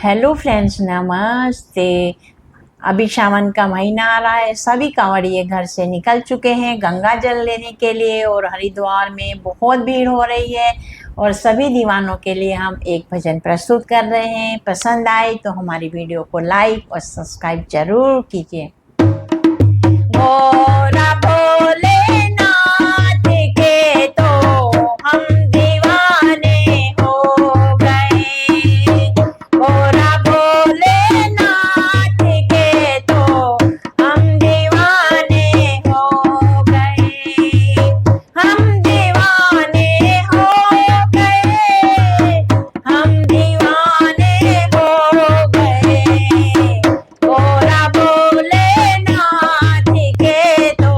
Hello friends, नमस्ते। अभी सावन का महीना आ रहा है। सभी कांवड़िए घर से निकल चुके हैं गंगा जल लेने के लिए और हरिद्वार में बहुत भीड़ हो रही है। और सभी दीवानों के लिए हम एक भजन प्रस्तुत कर रहे हैं। पसंद आए तो हमारी वीडियो को लाइक और सब्सक्राइब जरूर कीजिए। भोला भोलेनाथ के तो हम दीवाने हो गए। भोला भोलेनाथ के तो हम दीवाने हो गए। हम दीवाने हो गए। हम दीवाने हो गए। भोला भोलेनाथ के तो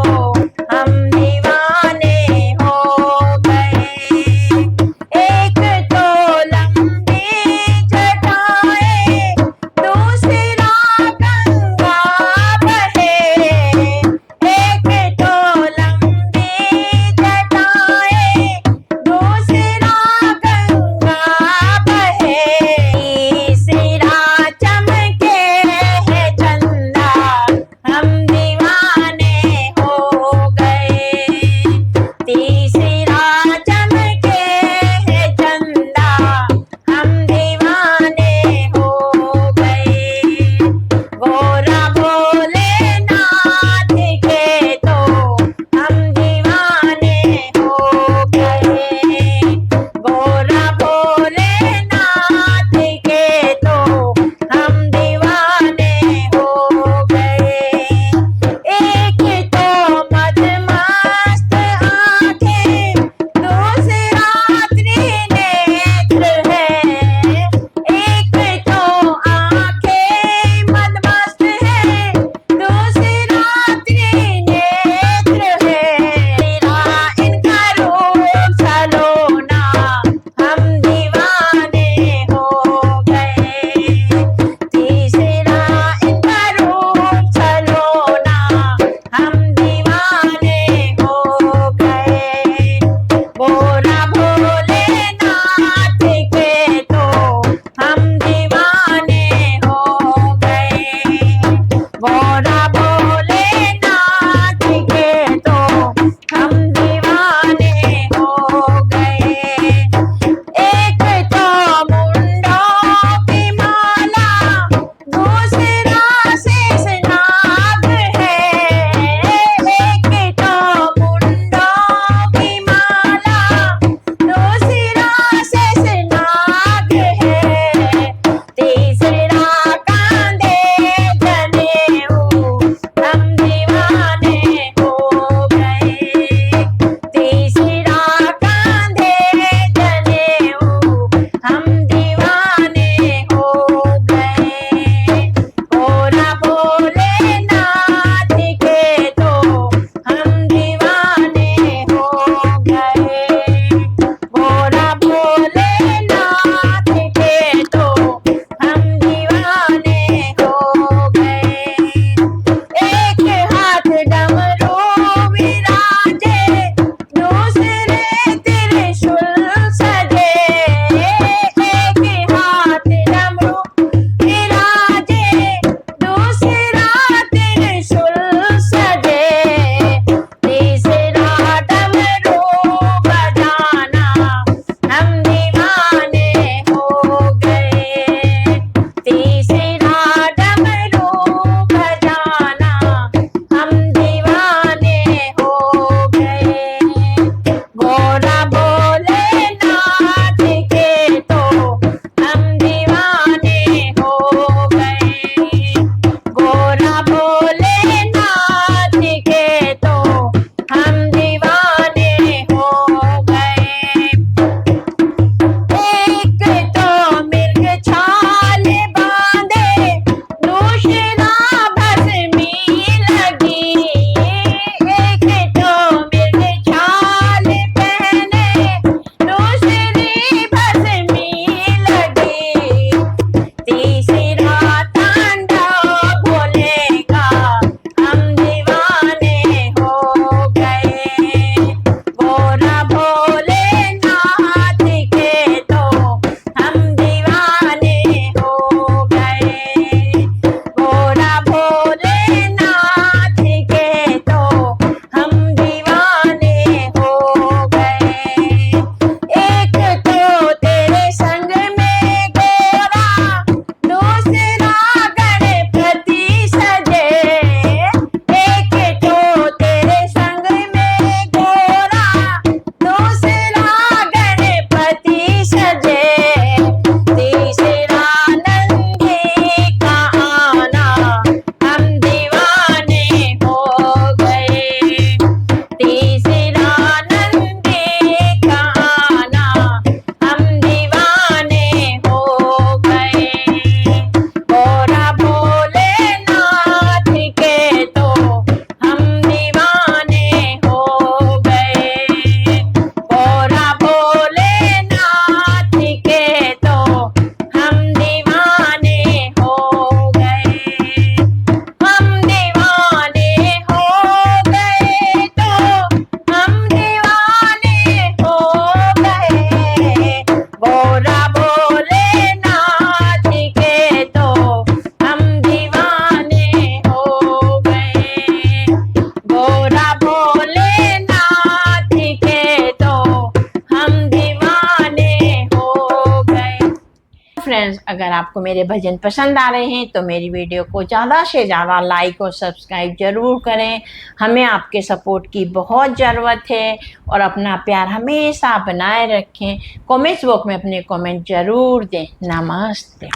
अगर आपको मेरे भजन पसंद आ रहे हैं तो मेरी वीडियो को ज़्यादा से ज़्यादा लाइक और सब्सक्राइब ज़रूर करें। हमें आपके सपोर्ट की बहुत ज़रूरत है और अपना प्यार हमेशा बनाए रखें। कमेंट्स बॉक्स में अपने कमेंट ज़रूर दें। नमस्ते।